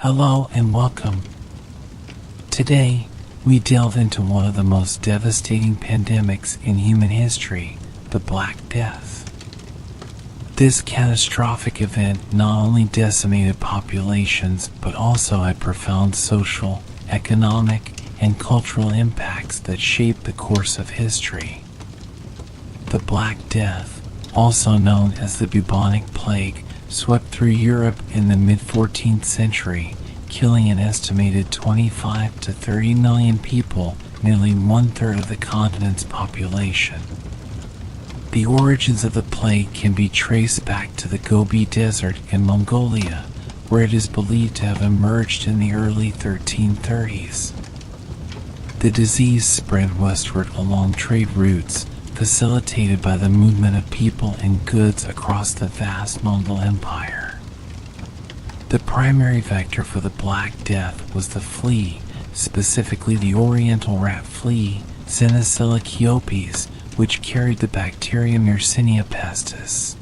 Hello and welcome. Today, we delve into one of the most devastating pandemics in human history, the Black Death. This catastrophic event not only decimated populations but also had profound social, economic, and cultural impacts that shaped the course of history. The Black Death, also known as the bubonic plague, swept through Europe in the mid-14th century, killing an estimated 25 to 30 million people, nearly one-third of the continent's population. The origins of the plague can be traced back to the Gobi Desert in Mongolia, where it is believed to have emerged in the early 1330s. The disease spread westward along trade routes, facilitated by the movement of people and goods across the vast Mongol Empire. The primary vector for the Black Death was the flea, specifically the oriental rat flea, Xenocilla chiopes, which carried the bacterium Yersinia pestis.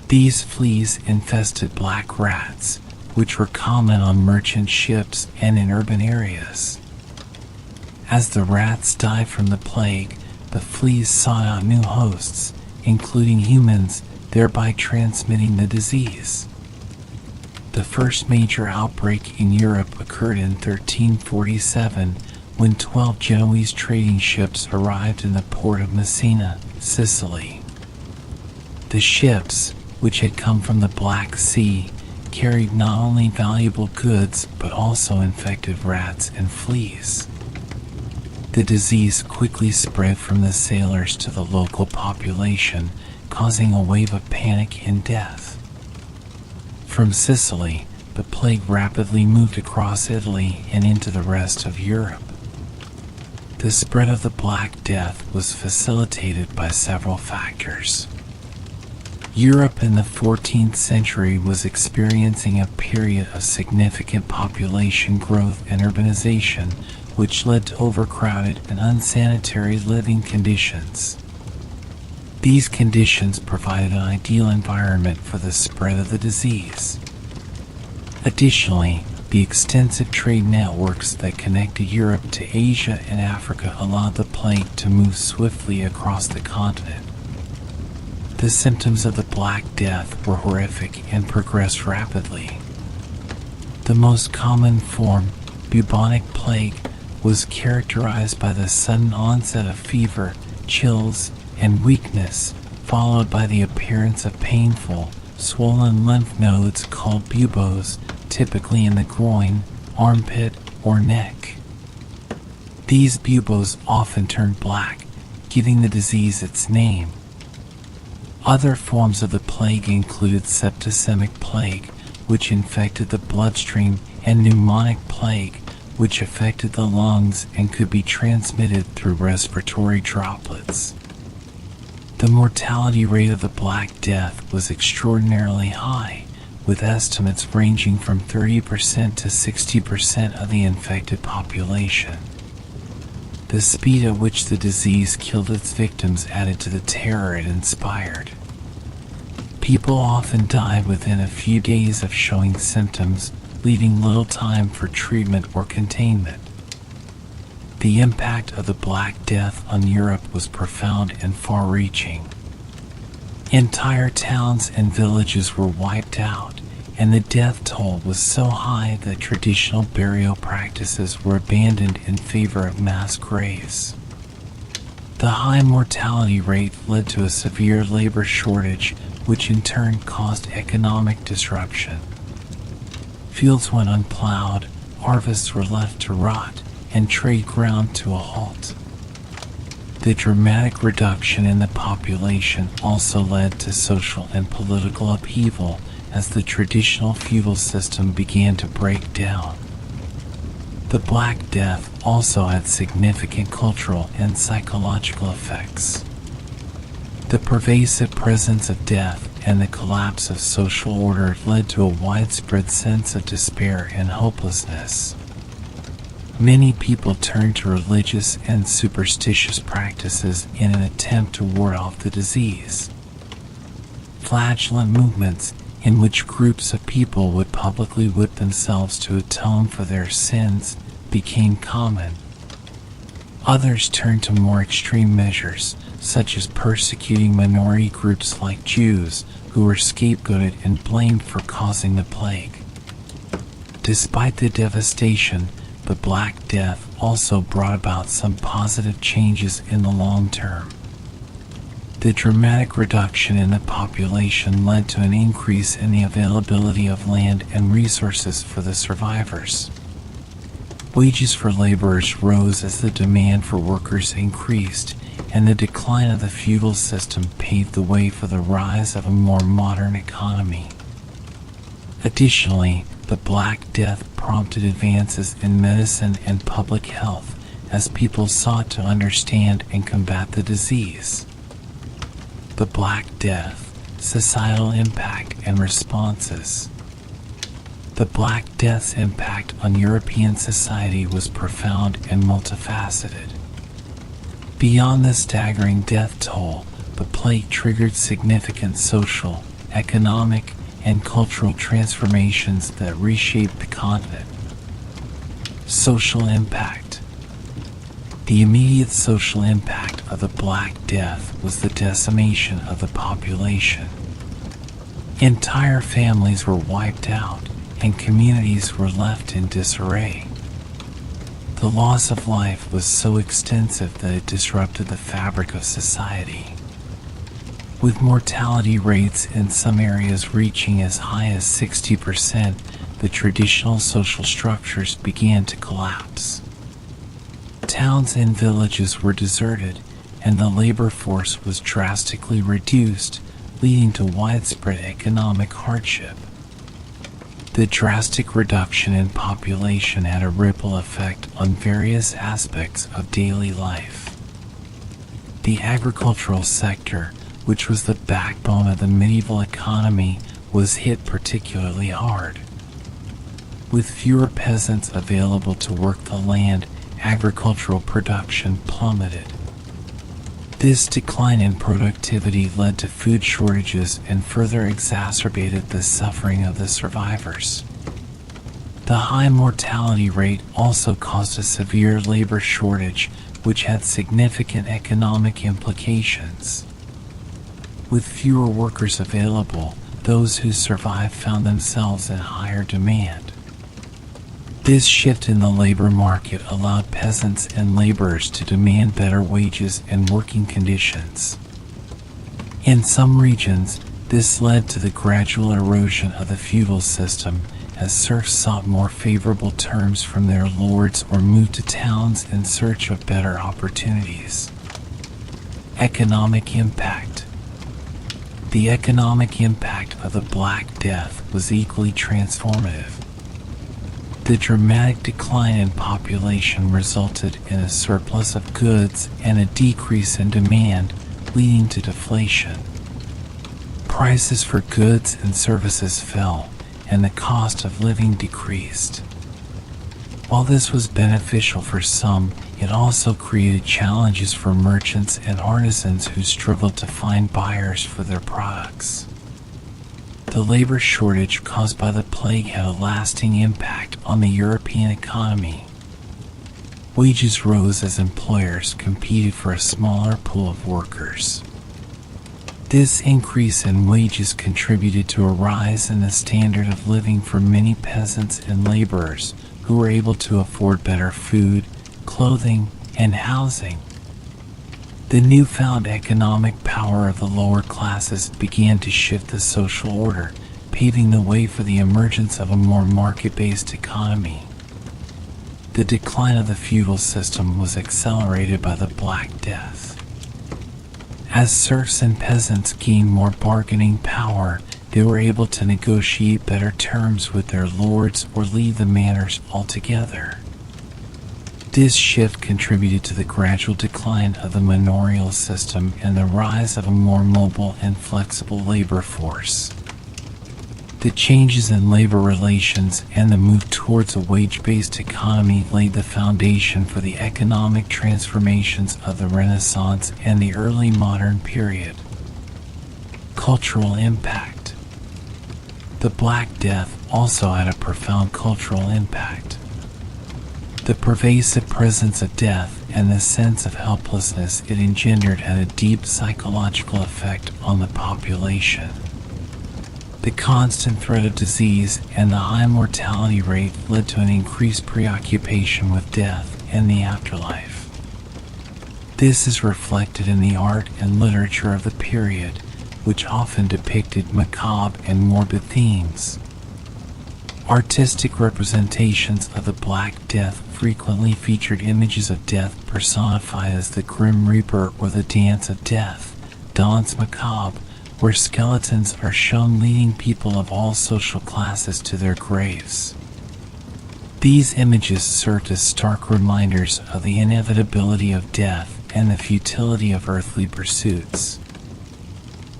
These fleas infested black rats, which were common on merchant ships and in urban areas. As the rats died from the plague, the fleas sought out new hosts, including humans, thereby transmitting the disease. The first major outbreak in Europe occurred in 1347, when 12 Genoese trading ships arrived in the port of Messina, Sicily. The ships, which had come from the Black Sea, carried not only valuable goods but also infected rats and fleas. The disease quickly spread from the sailors to the local population, causing a wave of panic and death. From Sicily, the plague rapidly moved across Italy and into the rest of Europe. The spread of the Black Death was facilitated by several factors. Europe in the 14th century was experiencing a period of significant population growth and urbanization, which led to overcrowded and unsanitary living conditions. These conditions provided an ideal environment for the spread of the disease. Additionally, the extensive trade networks that connected Europe to Asia and Africa allowed the plague to move swiftly across the continent. The symptoms of the Black Death were horrific and progressed rapidly. The most common form, bubonic plague, was characterized by the sudden onset of fever, chills, and weakness, followed by the appearance of painful, swollen lymph nodes called buboes, typically in the groin, armpit, or neck. These buboes often turned black, giving the disease its name. Other forms of the plague included septicemic plague, which infected the bloodstream, and pneumonic plague, which affected the lungs and could be transmitted through respiratory droplets. The mortality rate of the Black Death was extraordinarily high, with estimates ranging from 30% to 60% of the infected population. The speed at which the disease killed its victims added to the terror it inspired. People often died within a few days of showing symptoms, leaving little time for treatment or containment. The impact of the Black Death on Europe was profound and far-reaching. Entire towns and villages were wiped out, and the death toll was so high that traditional burial practices were abandoned in favor of mass graves. The high mortality rate led to a severe labor shortage, which in turn caused economic disruption. Fields went unplowed, harvests were left to rot, and trade ground to a halt. The dramatic reduction in the population also led to social and political upheaval as the traditional feudal system began to break down. The Black Death also had significant cultural and psychological effects. The pervasive presence of death and the collapse of social order led to a widespread sense of despair and hopelessness. Many people turned to religious and superstitious practices in an attempt to ward off the disease. Flagellant movements, in which groups of people would publicly whip themselves to atone for their sins, became common. Others turned to more extreme measures, such as persecuting minority groups like Jews, who were scapegoated and blamed for causing the plague. Despite the devastation, the Black Death also brought about some positive changes in the long term. The dramatic reduction in the population led to an increase in the availability of land and resources for the survivors. Wages for laborers rose as the demand for workers increased, and the decline of the feudal system paved the way for the rise of a more modern economy. Additionally, the Black Death prompted advances in medicine and public health as people sought to understand and combat the disease. The Black Death, societal impact and responses. The Black Death's impact on European society was profound and multifaceted. Beyond the staggering death toll, the plague triggered significant social, economic, and cultural transformations that reshaped the continent. Social impact. The immediate social impact of the Black Death was the decimation of the population. Entire families were wiped out, and communities were left in disarray. The loss of life was so extensive that it disrupted the fabric of society, with mortality rates in some areas reaching as high as 60%. The traditional social structures began to collapse. Towns and villages were deserted, and the labor force was drastically reduced, leading to widespread economic hardship. The drastic reduction in population had a ripple effect on various aspects of daily life. The agricultural sector, which was the backbone of the medieval economy, was hit particularly hard. With fewer peasants available to work the land, agricultural production plummeted. This decline in productivity led to food shortages and further exacerbated the suffering of the survivors. The high mortality rate also caused a severe labor shortage, which had significant economic implications. With fewer workers available, those who survived found themselves in higher demand. This shift in the labor market allowed peasants and laborers to demand better wages and working conditions. In some regions, this led to the gradual erosion of the feudal system, as serfs sought more favorable terms from their lords or moved to towns in search of better opportunities. Economic impact. The economic impact of the Black Death was equally transformative. The dramatic decline in population resulted in a surplus of goods and a decrease in demand, leading to deflation. Prices for goods and services fell, and the cost of living decreased. While this was beneficial for some, it also created challenges for merchants and artisans who struggled to find buyers for their products. The labor shortage caused by the plague had a lasting impact on the European economy. Wages rose as employers competed for a smaller pool of workers. This increase in wages contributed to a rise in the standard of living for many peasants and laborers who were able to afford better food, clothing, and housing. The newfound economic power of the lower classes began to shift the social order, paving the way for the emergence of a more market-based economy. The decline of the feudal system was accelerated by the Black Death. As serfs and peasants gained more bargaining power, they were able to negotiate better terms with their lords or leave the manors altogether. This shift contributed to the gradual decline of the manorial system and the rise of a more mobile and flexible labor force. The changes in labor relations and the move towards a wage-based economy laid the foundation for the economic transformations of the Renaissance and the early modern period. Cultural impact. The Black Death also had a profound cultural impact. The pervasive presence of death and the sense of helplessness it engendered had a deep psychological effect on the population. The constant threat of disease and the high mortality rate led to an increased preoccupation with death and the afterlife. This is reflected in the art and literature of the period, which often depicted macabre and morbid themes. Artistic representations of the Black Death frequently featured images of death personified as the Grim Reaper or the Dance of Death, Danse Macabre, where skeletons are shown leading people of all social classes to their graves. These images served as stark reminders of the inevitability of death and the futility of earthly pursuits.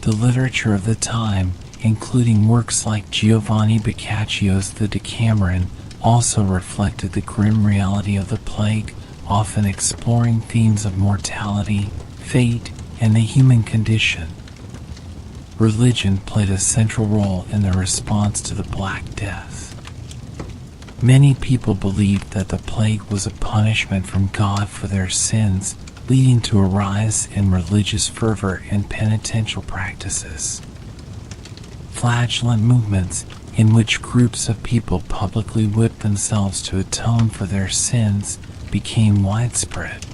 The literature of the time, including works like Giovanni Boccaccio's The Decameron, also reflected the grim reality of the plague, often exploring themes of mortality, fate, and the human condition. Religion played a central role in the response to the Black Death. Many people believed that the plague was a punishment from God for their sins, leading to a rise in religious fervor and penitential practices. Flagellant movements, in which groups of people publicly whipped themselves to atone for their sins, became widespread.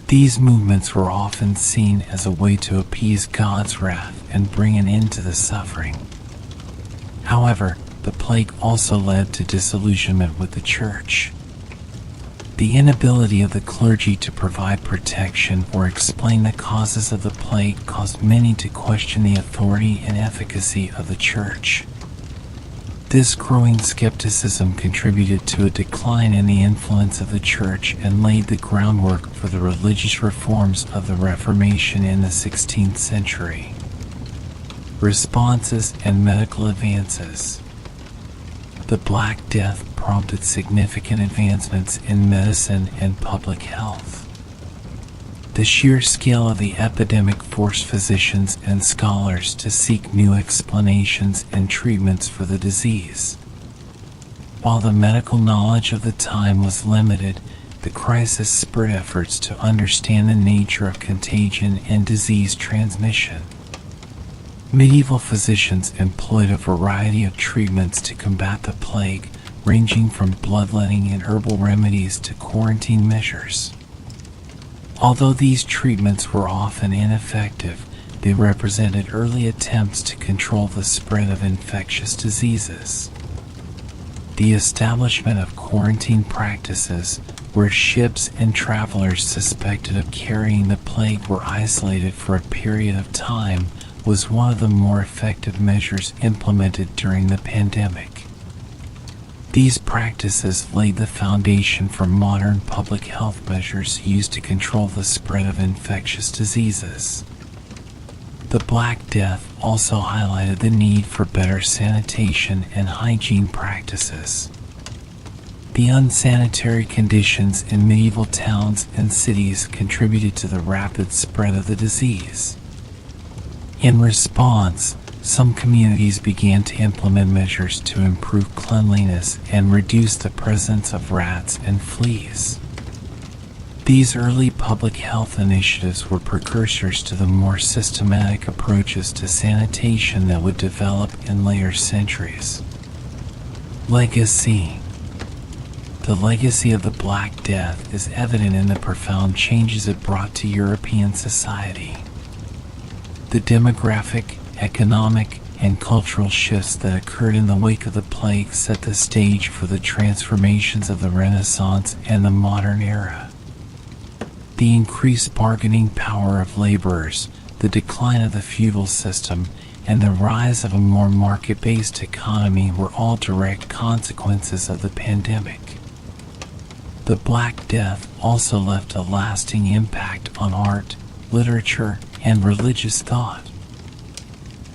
These movements were often seen as a way to appease God's wrath and bring an end to the suffering. However, the plague also led to disillusionment with the church. The inability of the clergy to provide protection or explain the causes of the plague caused many to question the authority and efficacy of the church. This growing skepticism contributed to a decline in the influence of the church and laid the groundwork for the religious reforms of the Reformation in the 16th century. Responses and medical advances. The Black Death prompted significant advancements in medicine and public health. The sheer scale of the epidemic forced physicians and scholars to seek new explanations and treatments for the disease. While the medical knowledge of the time was limited, the crisis spurred efforts to understand the nature of contagion and disease transmission. Medieval physicians employed a variety of treatments to combat the plague, ranging from bloodletting and herbal remedies to quarantine measures. Although these treatments were often ineffective, they represented early attempts to control the spread of infectious diseases. The establishment of quarantine practices, where ships and travelers suspected of carrying the plague were isolated for a period of time, was one of the more effective measures implemented during the pandemic. These practices laid the foundation for modern public health measures used to control the spread of infectious diseases. The Black Death also highlighted the need for better sanitation and hygiene practices. The unsanitary conditions in medieval towns and cities contributed to the rapid spread of the disease. In response, some communities began to implement measures to improve cleanliness and reduce the presence of rats and fleas. These early public health initiatives were precursors to the more systematic approaches to sanitation that would develop in later centuries. Legacy. The legacy of the Black Death is evident in the profound changes it brought to European society. The demographic, economic, and cultural shifts that occurred in the wake of the plague set the stage for the transformations of the Renaissance and the modern era. The increased bargaining power of laborers, the decline of the feudal system, and the rise of a more market-based economy were all direct consequences of the pandemic. The Black Death also left a lasting impact on art, literature, and religious thought.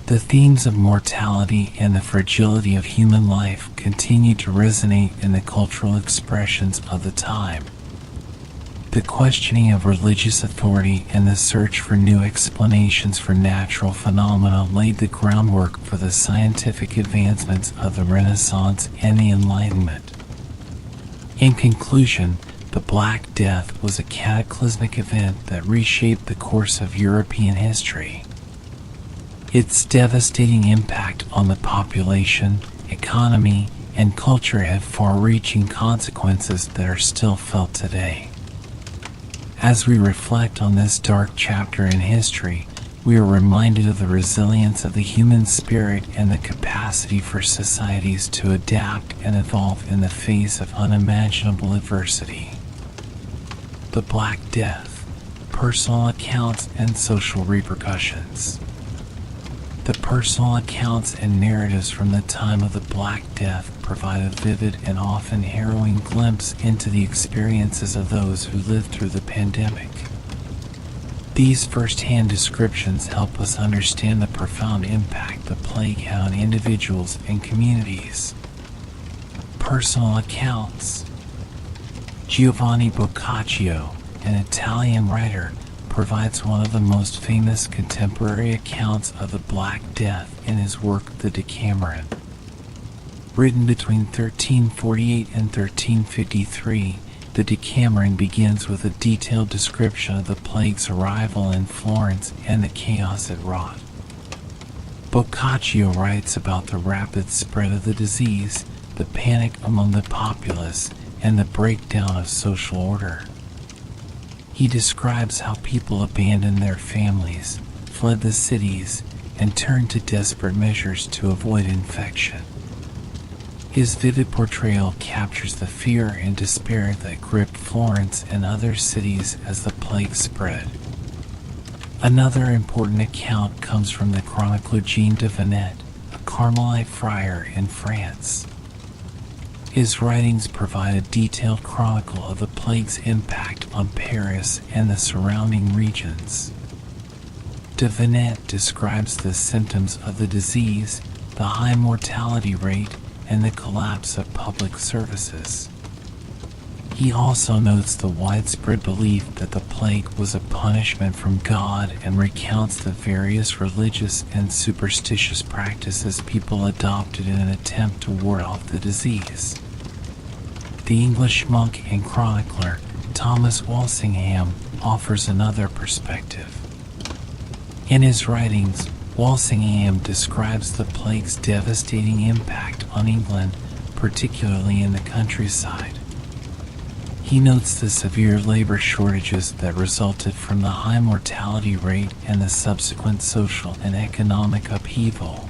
The themes of mortality and the fragility of human life continued to resonate in the cultural expressions of the time. The questioning of religious authority and the search for new explanations for natural phenomena laid the groundwork for the scientific advancements of the Renaissance and the Enlightenment. In conclusion, the Black Death was a cataclysmic event that reshaped the course of European history. Its devastating impact on the population, economy, and culture had far-reaching consequences that are still felt today. As we reflect on this dark chapter in history, we are reminded of the resilience of the human spirit and the capacity for societies to adapt and evolve in the face of unimaginable adversity. The Black Death, personal accounts and social repercussions. The personal accounts and narratives from the time of the Black Death provide a vivid and often harrowing glimpse into the experiences of those who lived through the pandemic. These first-hand descriptions help us understand the profound impact the plague had on individuals and communities. Personal accounts. Giovanni Boccaccio, an Italian writer, provides one of the most famous contemporary accounts of the Black Death in his work The Decameron. Written between 1348 and 1353, The Decameron begins with a detailed description of the plague's arrival in Florence and the chaos it wrought. Boccaccio writes about the rapid spread of the disease, the panic among the populace, and the breakdown of social order. He describes how people abandoned their families, fled the cities, and turned to desperate measures to avoid infection. His vivid portrayal captures the fear and despair that gripped Florence and other cities as the plague spread. Another important account comes from the chronicler Jean de Venette, a Carmelite friar in France. His writings provide a detailed chronicle of the plague's impact on Paris and the surrounding regions. De Venette describes the symptoms of the disease, the high mortality rate, and the collapse of public services. He also notes the widespread belief that the plague was a punishment from God and recounts the various religious and superstitious practices people adopted in an attempt to ward off the disease. The English monk and chronicler Thomas Walsingham offers another perspective. In his writings, Walsingham describes the plague's devastating impact on England, particularly in the countryside. He notes the severe labor shortages that resulted from the high mortality rate and the subsequent social and economic upheaval.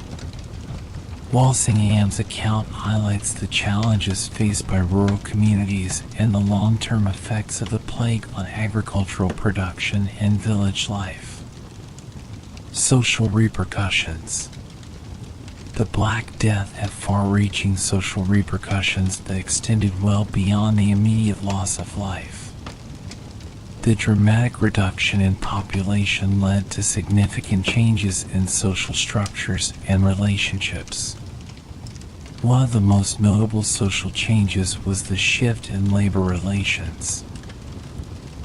Walsingham's account highlights the challenges faced by rural communities and the long-term effects of the plague on agricultural production and village life. Social repercussions. The Black Death had far-reaching social repercussions that extended well beyond the immediate loss of life. The dramatic reduction in population led to significant changes in social structures and relationships. One of the most notable social changes was the shift in labor relations.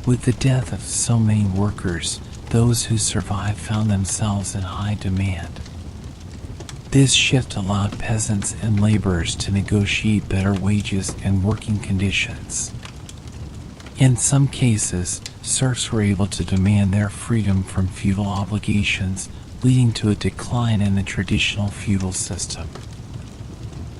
With the death of so many workers, those who survived found themselves in high demand. This shift allowed peasants and laborers to negotiate better wages and working conditions. In some cases, serfs were able to demand their freedom from feudal obligations, leading to a decline in the traditional feudal system.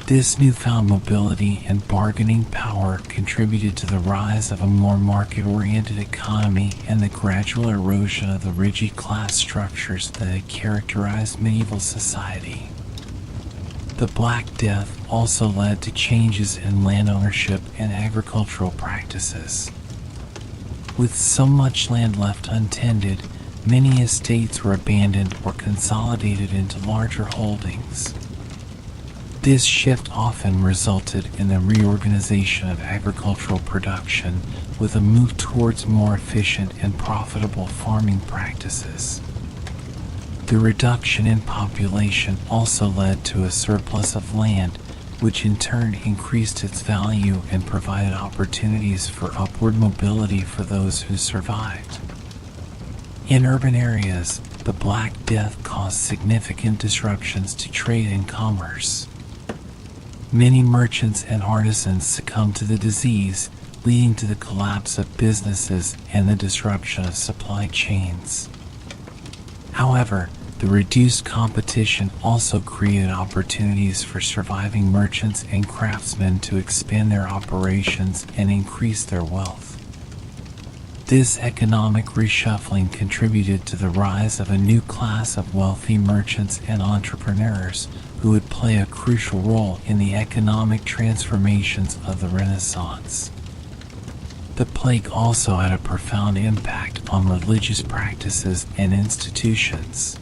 This newfound mobility and bargaining power contributed to the rise of a more market-oriented economy and the gradual erosion of the rigid class structures that had characterized medieval society. The Black Death also led to changes in land ownership and agricultural practices. With so much land left untended, many estates were abandoned or consolidated into larger holdings. This shift often resulted in the reorganization of agricultural production with a move towards more efficient and profitable farming practices. The reduction in population also led to a surplus of land, which in turn increased its value and provided opportunities for upward mobility for those who survived. In urban areas, the Black Death caused significant disruptions to trade and commerce. Many merchants and artisans succumbed to the disease, leading to the collapse of businesses and the disruption of supply chains. However, the reduced competition also created opportunities for surviving merchants and craftsmen to expand their operations and increase their wealth. This economic reshuffling contributed to the rise of a new class of wealthy merchants and entrepreneurs who would play a crucial role in the economic transformations of the Renaissance. The plague also had a profound impact on religious practices and institutions.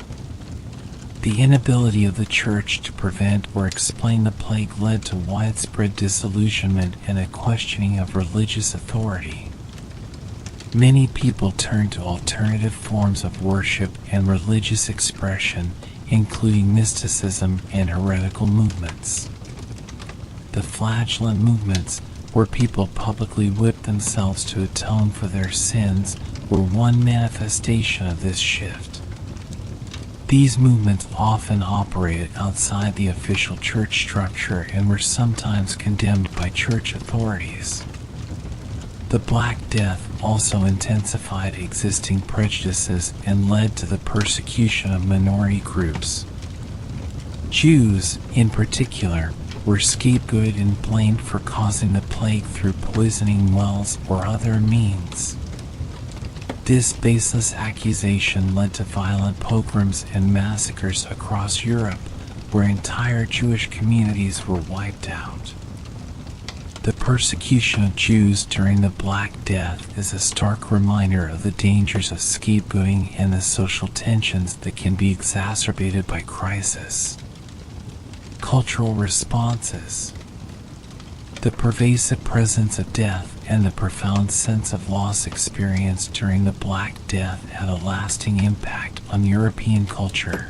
The inability of the Church to prevent or explain the plague led to widespread disillusionment and a questioning of religious authority. Many people turned to alternative forms of worship and religious expression, including mysticism and heretical movements. The flagellant movements, where people publicly whipped themselves to atone for their sins, were one manifestation of this shift. These movements often operated outside the official church structure and were sometimes condemned by church authorities. The Black Death also intensified existing prejudices and led to the persecution of minority groups. Jews, in particular, were scapegoated and blamed for causing the plague through poisoning wells or other means. This baseless accusation led to violent pogroms and massacres across Europe, where entire Jewish communities were wiped out. The persecution of Jews during the Black Death is a stark reminder of the dangers of scapegoating and the social tensions that can be exacerbated by crisis. Cultural responses. The pervasive presence of death and the profound sense of loss experienced during the Black Death had a lasting impact on European culture.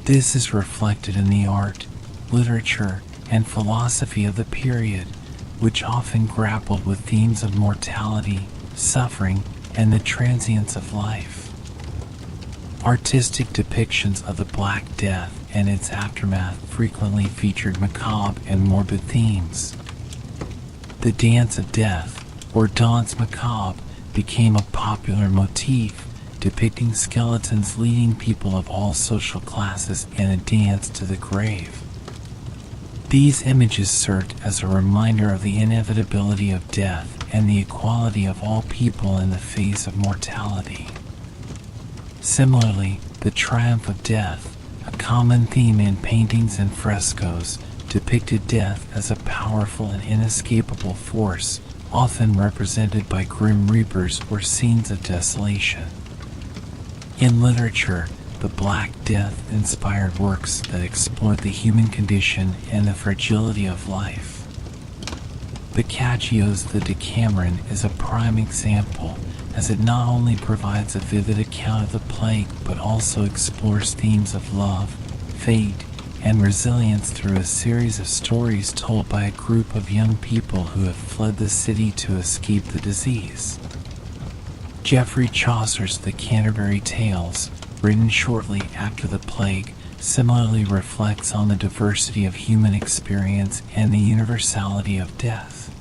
This is reflected in the art, literature, and philosophy of the period, which often grappled with themes of mortality, suffering, and the transience of life. Artistic depictions of the Black Death and its aftermath frequently featured macabre and morbid themes. The Dance of Death, or Danse Macabre, became a popular motif, depicting skeletons leading people of all social classes in a dance to the grave. These images served as a reminder of the inevitability of death and the equality of all people in the face of mortality. Similarly, the triumph of death, a common theme in paintings and frescoes, depicted death as a powerful and inescapable force, often represented by grim reapers or scenes of desolation. In literature, the Black Death inspired works that explored the human condition and the fragility of life. Boccaccio's The Decameron is a prime example, as it not only provides a vivid account of the plague but also explores themes of love, fate, and resilience through a series of stories told by a group of young people who have fled the city to escape the disease. Geoffrey Chaucer's The Canterbury Tales, written shortly after the plague, similarly reflects on the diversity of human experience and the universality of death.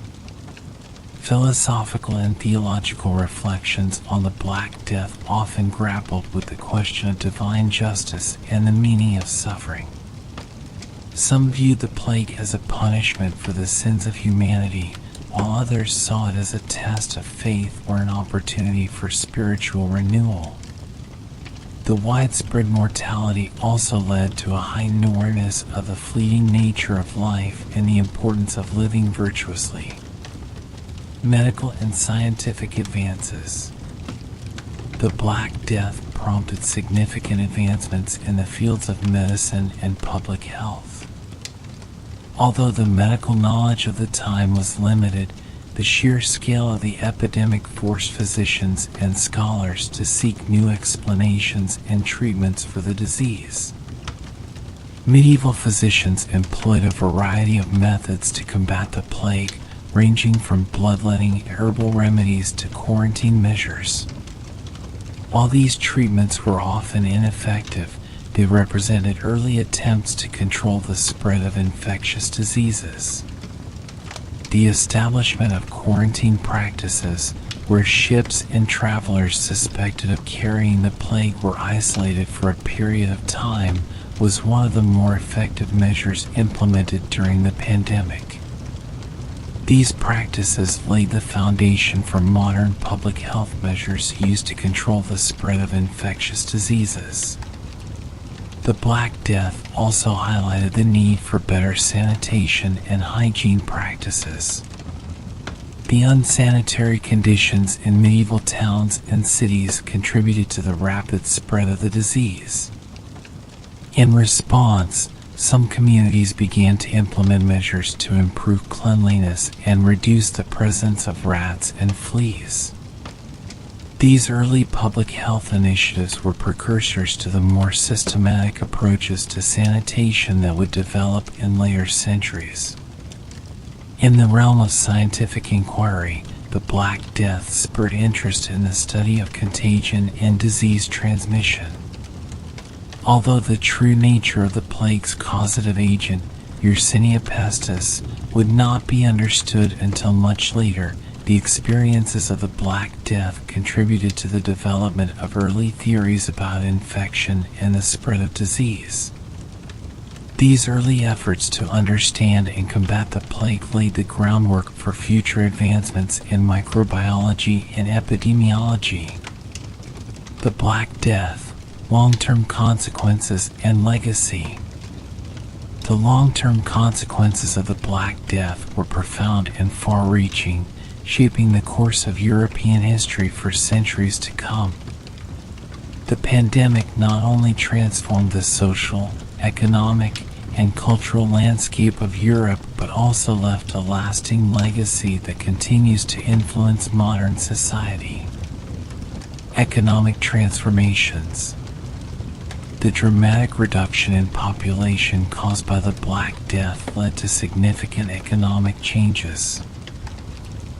Philosophical and theological reflections on the Black Death often grappled with the question of divine justice and the meaning of suffering. Some viewed the plague as a punishment for the sins of humanity, while others saw it as a test of faith or an opportunity for spiritual renewal. The widespread mortality also led to a heightened awareness of the fleeting nature of life and the importance of living virtuously. Medical and scientific advances. The Black Death prompted significant advancements in the fields of medicine and public health. Although the medical knowledge of the time was limited, the sheer scale of the epidemic forced physicians and scholars to seek new explanations and treatments for the disease. Medieval physicians employed a variety of methods to combat the plague, ranging from bloodletting herbal remedies to quarantine measures. While these treatments were often ineffective, they represented early attempts to control the spread of infectious diseases. The establishment of quarantine practices, where ships and travelers suspected of carrying the plague were isolated for a period of time, was one of the more effective measures implemented during the pandemic. These practices laid the foundation for modern public health measures used to control the spread of infectious diseases. The Black Death also highlighted the need for better sanitation and hygiene practices. The unsanitary conditions in medieval towns and cities contributed to the rapid spread of the disease. In response, some communities began to implement measures to improve cleanliness and reduce the presence of rats and fleas. These early public health initiatives were precursors to the more systematic approaches to sanitation that would develop in later centuries. In the realm of scientific inquiry, the Black Death spurred interest in the study of contagion and disease transmission. Although the true nature of the plague's causative agent, Yersinia pestis, would not be understood until much later, the experiences of the Black Death contributed to the development of early theories about infection and the spread of disease. These early efforts to understand and combat the plague laid the groundwork for future advancements in microbiology and epidemiology. The Black Death, long-term consequences and legacy. The long-term consequences of the Black Death were profound and far-reaching, shaping the course of European history for centuries to come. The pandemic not only transformed the social, economic, and cultural landscape of Europe, but also left a lasting legacy that continues to influence modern society. Economic transformations. The dramatic reduction in population caused by the Black Death led to significant economic changes.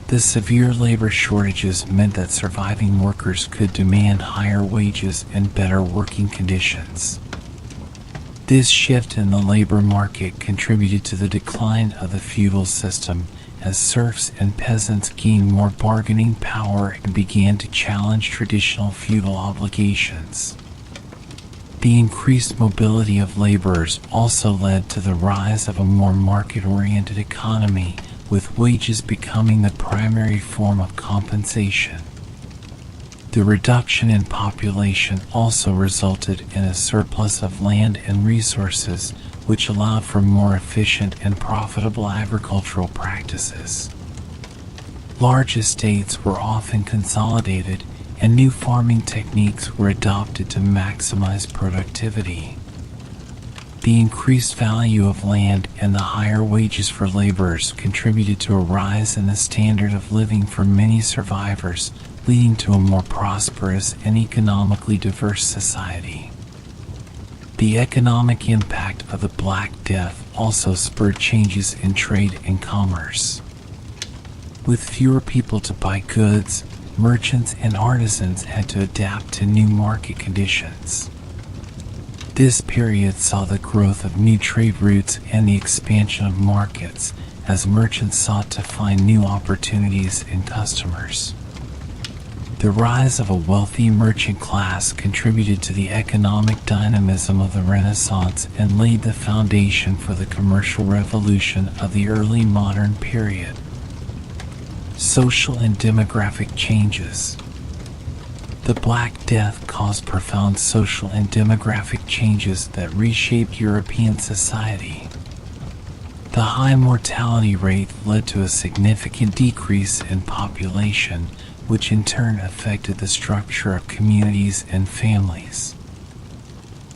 The severe labor shortages meant that surviving workers could demand higher wages and better working conditions. This shift in the labor market contributed to the decline of the feudal system, as serfs and peasants gained more bargaining power and began to challenge traditional feudal obligations. The increased mobility of laborers also led to the rise of a more market-oriented economy, with wages becoming the primary form of compensation. The reduction in population also resulted in a surplus of land and resources, which allowed for more efficient and profitable agricultural practices. Large estates were often consolidated, and new farming techniques were adopted to maximize productivity. The increased value of land and the higher wages for laborers contributed to a rise in the standard of living for many survivors, leading to a more prosperous and economically diverse society. The economic impact of the Black Death also spurred changes in trade and commerce. With fewer people to buy goods, merchants and artisans had to adapt to new market conditions. This period saw the growth of new trade routes and the expansion of markets, as merchants sought to find new opportunities and customers. The rise of a wealthy merchant class contributed to the economic dynamism of the Renaissance and laid the foundation for the commercial revolution of the early modern period. Social and demographic changes. The Black Death caused profound social and demographic changes that reshaped European society. The high mortality rate led to a significant decrease in population, which in turn affected the structure of communities and families.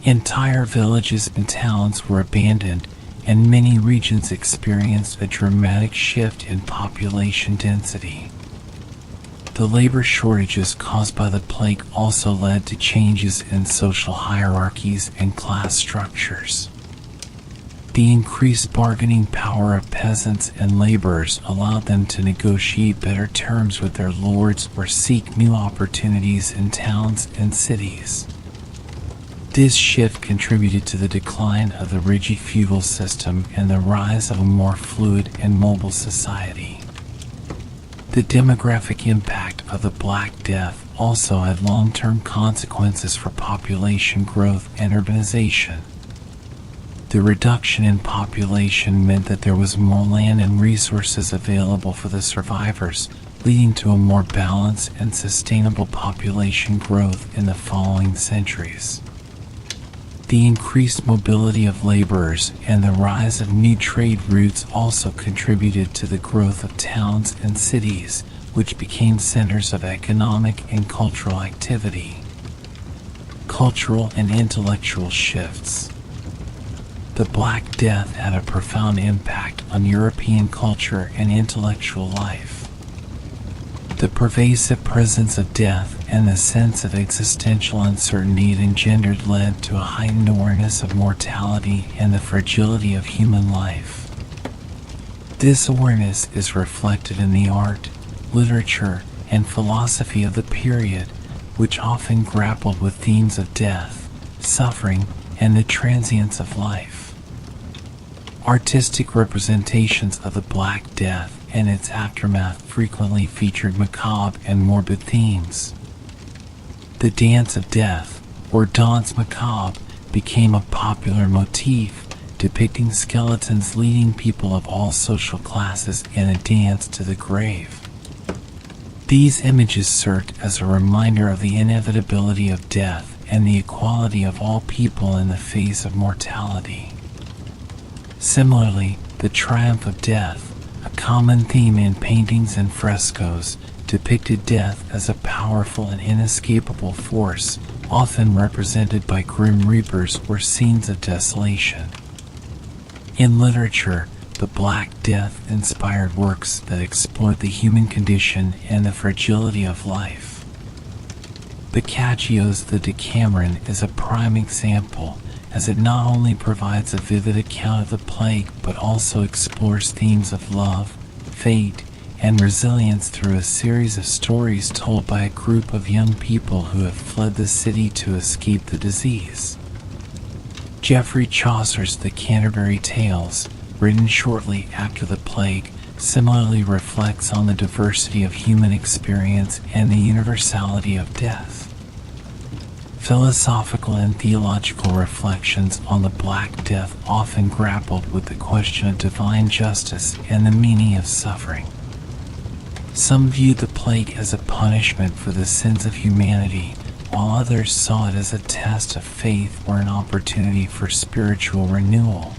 Entire villages and towns were abandoned, and many regions experienced a dramatic shift in population density. The labor shortages caused by the plague also led to changes in social hierarchies and class structures. The increased bargaining power of peasants and laborers allowed them to negotiate better terms with their lords or seek new opportunities in towns and cities. This shift contributed to the decline of the rigid feudal system and the rise of a more fluid and mobile society. The demographic impact of the Black Death also had long-term consequences for population growth and urbanization. The reduction in population meant that there was more land and resources available for the survivors, leading to a more balanced and sustainable population growth in the following centuries. The increased mobility of laborers and the rise of new trade routes also contributed to the growth of towns and cities, which became centers of economic and cultural activity. Cultural and intellectual shifts. The Black Death had a profound impact on European culture and intellectual life. The pervasive presence of death and the sense of existential uncertainty it engendered led to a heightened awareness of mortality and the fragility of human life. This awareness is reflected in the art, literature, and philosophy of the period, which often grappled with themes of death, suffering, and the transience of life. Artistic representations of the Black Death and its aftermath frequently featured macabre and morbid themes. The Dance of Death, or Danse Macabre, became a popular motif, depicting skeletons leading people of all social classes in a dance to the grave. These images served as a reminder of the inevitability of death and the equality of all people in the face of mortality. Similarly, the triumph of death, a common theme in paintings and frescoes, depicted death as a powerful and inescapable force, often represented by grim reapers or scenes of desolation. In literature, the Black Death inspired works that exploit the human condition and the fragility of life. Boccaccio's The Decameron is a prime example, as it not only provides a vivid account of the plague but also explores themes of love, fate, and resilience through a series of stories told by a group of young people who have fled the city to escape the disease. Geoffrey Chaucer's The Canterbury Tales, written shortly after the plague, similarly reflects on the diversity of human experience and the universality of death. Philosophical and theological reflections on the Black Death often grappled with the question of divine justice and the meaning of suffering. Some viewed the plague as a punishment for the sins of humanity, while others saw it as a test of faith or an opportunity for spiritual renewal.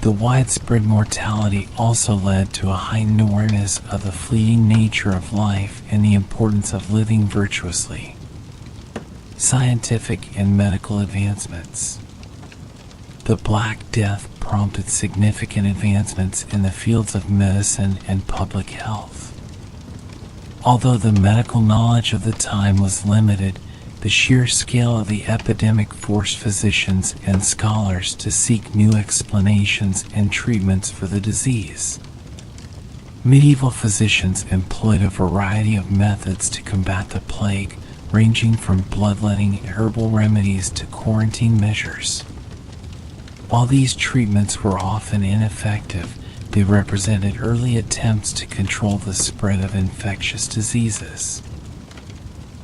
The widespread mortality also led to a heightened awareness of the fleeting nature of life and the importance of living virtuously. Scientific and medical advancements. The Black Death prompted significant advancements in the fields of medicine and public health. Although the medical knowledge of the time was limited, the sheer scale of the epidemic forced physicians and scholars to seek new explanations and treatments for the disease. Medieval physicians employed a variety of methods to combat the plague, ranging from bloodletting herbal remedies to quarantine measures. While these treatments were often ineffective, they represented early attempts to control the spread of infectious diseases.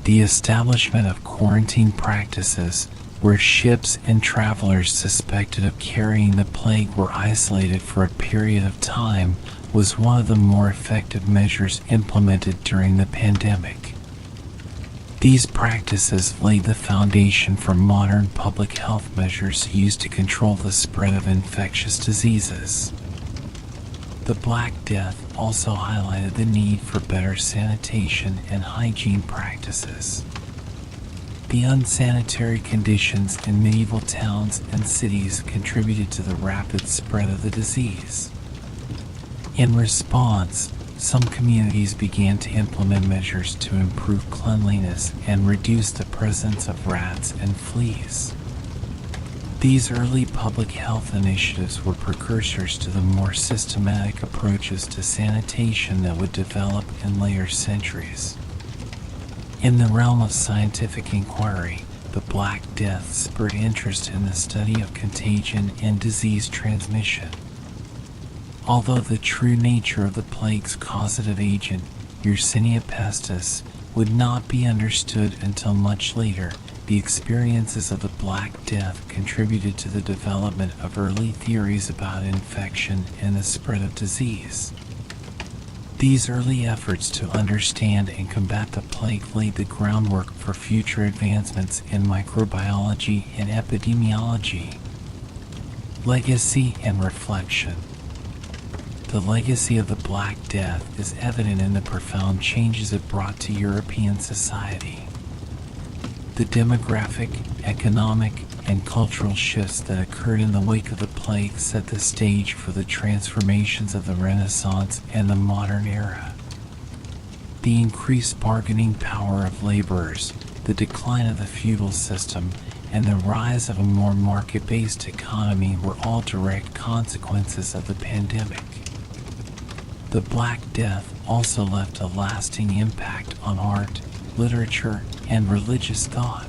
The establishment of quarantine practices, where ships and travelers suspected of carrying the plague were isolated for a period of time, was one of the more effective measures implemented during the pandemic. These practices laid the foundation for modern public health measures used to control the spread of infectious diseases. The Black Death also highlighted the need for better sanitation and hygiene practices. The unsanitary conditions in medieval towns and cities contributed to the rapid spread of the disease. In response, some communities began to implement measures to improve cleanliness and reduce the presence of rats and fleas. These early public health initiatives were precursors to the more systematic approaches to sanitation that would develop in later centuries. In the realm of scientific inquiry, the Black Death spurred interest in the study of contagion and disease transmission. Although the true nature of the plague's causative agent, Yersinia pestis, would not be understood until much later, the experiences of the Black Death contributed to the development of early theories about infection and the spread of disease. These early efforts to understand and combat the plague laid the groundwork for future advancements in microbiology and epidemiology. Legacy and reflection. The legacy of the Black Death is evident in the profound changes it brought to European society. The demographic, economic, and cultural shifts that occurred in the wake of the plague set the stage for the transformations of the Renaissance and the modern era. The increased bargaining power of laborers, the decline of the feudal system, and the rise of a more market-based economy were all direct consequences of the pandemic. The Black Death also left a lasting impact on art, literature, and religious thought.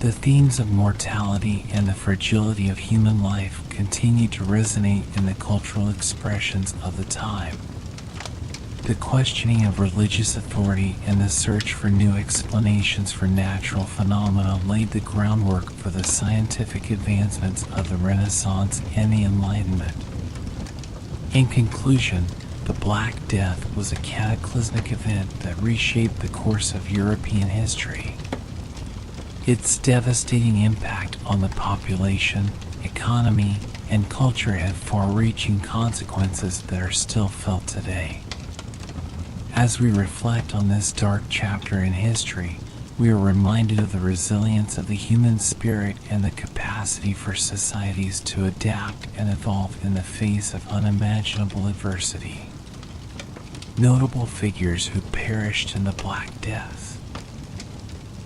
The themes of mortality and the fragility of human life continue to resonate in the cultural expressions of the time. The questioning of religious authority and the search for new explanations for natural phenomena laid the groundwork for the scientific advancements of the Renaissance and the Enlightenment. In conclusion, the Black Death was a cataclysmic event that reshaped the course of European history. Its devastating impact on the population, economy, and culture had far-reaching consequences that are still felt today. As we reflect on this dark chapter in history, we are reminded of the resilience of the human spirit and the capacity for societies to adapt and evolve in the face of unimaginable adversity. Notable figures who perished in the Black Death.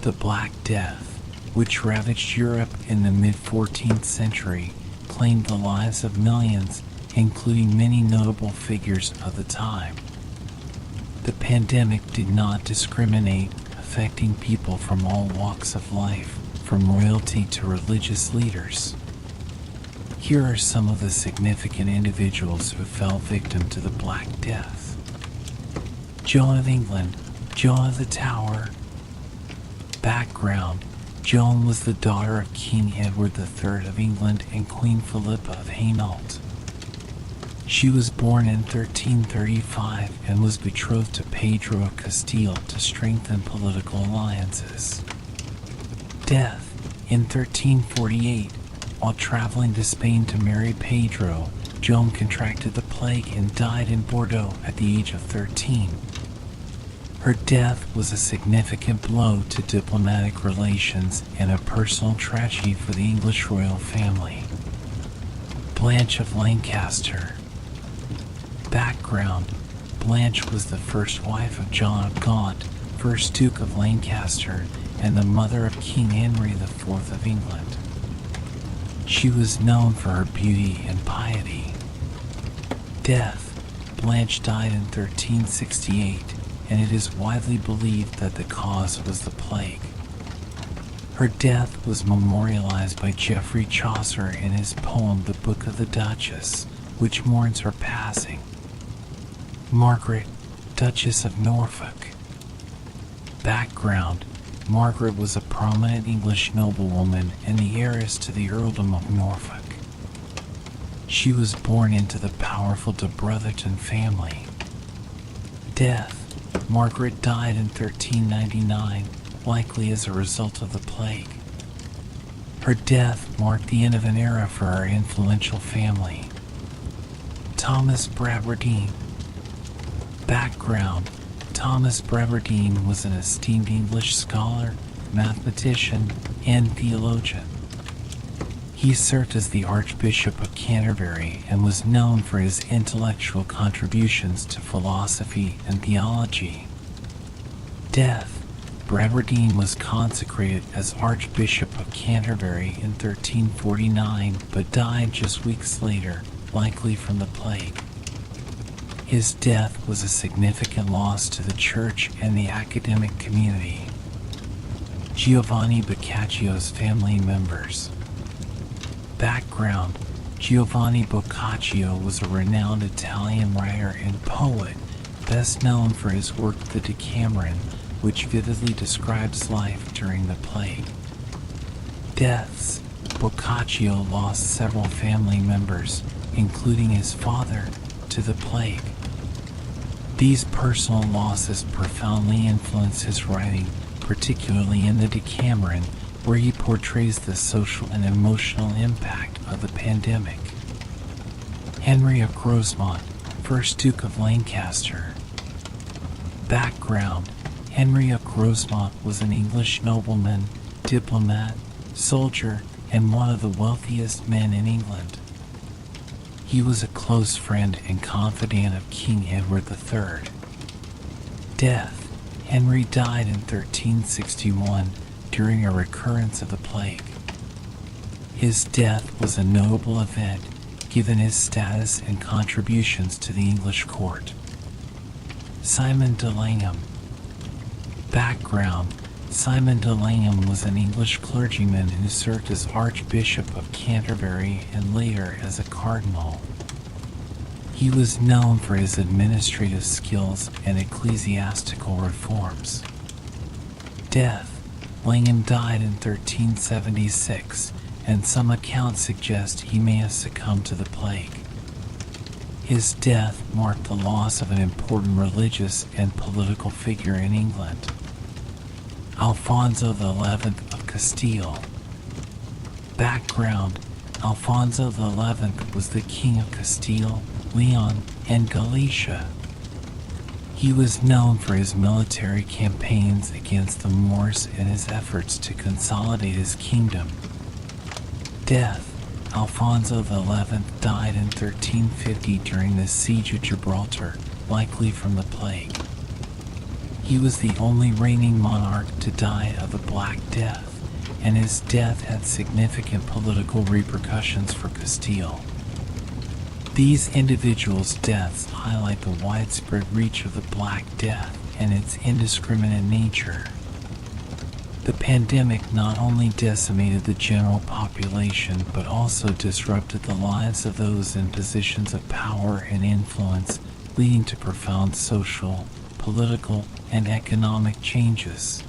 The Black Death, which ravaged Europe in the mid-14th century, claimed the lives of millions, including many notable figures of the time. The pandemic did not discriminate, affecting people from all walks of life, from royalty to religious leaders. Here are some of the significant individuals who fell victim to the Black Death. Joan of England, Joan of the Tower. Background: Joan was the daughter of King Edward III of England and Queen Philippa of Hainault. She was born in 1335 and was betrothed to Pedro of Castile to strengthen political alliances. Death: in 1348, while traveling to Spain to marry Pedro, Joan contracted the plague and died in Bordeaux at the age of 13. Her death was a significant blow to diplomatic relations and a personal tragedy for the English royal family. Blanche of Lancaster. Background: Blanche was the first wife of John of Gaunt, 1st Duke of Lancaster, and the mother of King Henry IV of England. She was known for her beauty and piety. Death: Blanche died in 1368, and it is widely believed that the cause was the plague. Her death was memorialized by Geoffrey Chaucer in his poem The Book of the Duchess, which mourns her passing. Margaret, Duchess of Norfolk. Background: Margaret was a prominent English noblewoman and the heiress to the Earldom of Norfolk. She was born into the powerful de Brotherton family. Death: Margaret died in 1399, likely as a result of the plague. Her death marked the end of an era for her influential family. Thomas Bradwardine. Background: Thomas Bradwardine was an esteemed English scholar, mathematician, and theologian. He served as the Archbishop of Canterbury and was known for his intellectual contributions to philosophy and theology. Death: Bradwardine was consecrated as Archbishop of Canterbury in 1349, but died just weeks later, likely from the plague. His death was a significant loss to the church and the academic community. Giovanni Boccaccio's family members. Background: Giovanni Boccaccio was a renowned Italian writer and poet, best known for his work The Decameron, which vividly describes life during the plague. Deaths: Boccaccio lost several family members, including his father, to the plague. These personal losses profoundly influence his writing, particularly in the Decameron, where he portrays the social and emotional impact of the pandemic. Henry of Grosmont, 1st Duke of Lancaster. Background: Henry of Grosmont was an English nobleman, diplomat, soldier, and one of the wealthiest men in England. He was a close friend and confidant of King Edward III. Death: Henry died in 1361 during a recurrence of the plague. His death was a notable event given his status and contributions to the English court. Simon de Langham. Background: Simon de Langham was an English clergyman who served as Archbishop of Canterbury and later as a cardinal. He was known for his administrative skills and ecclesiastical reforms. Death: Langham died in 1376, and some accounts suggest he may have succumbed to the plague. His death marked the loss of an important religious and political figure in England. Alfonso XI of Castile. Background: Alfonso XI was the King of Castile, Leon, and Galicia. He was known for his military campaigns against the Moors and his efforts to consolidate his kingdom. Death: Alfonso XI died in 1350 during the Siege of Gibraltar, likely from the plague. He was the only reigning monarch to die of the Black Death, and his death had significant political repercussions for Castile. These individuals' deaths highlight the widespread reach of the Black Death and its indiscriminate nature. The pandemic not only decimated the general population but also disrupted the lives of those in positions of power and influence, leading to profound social, political, and economic changes.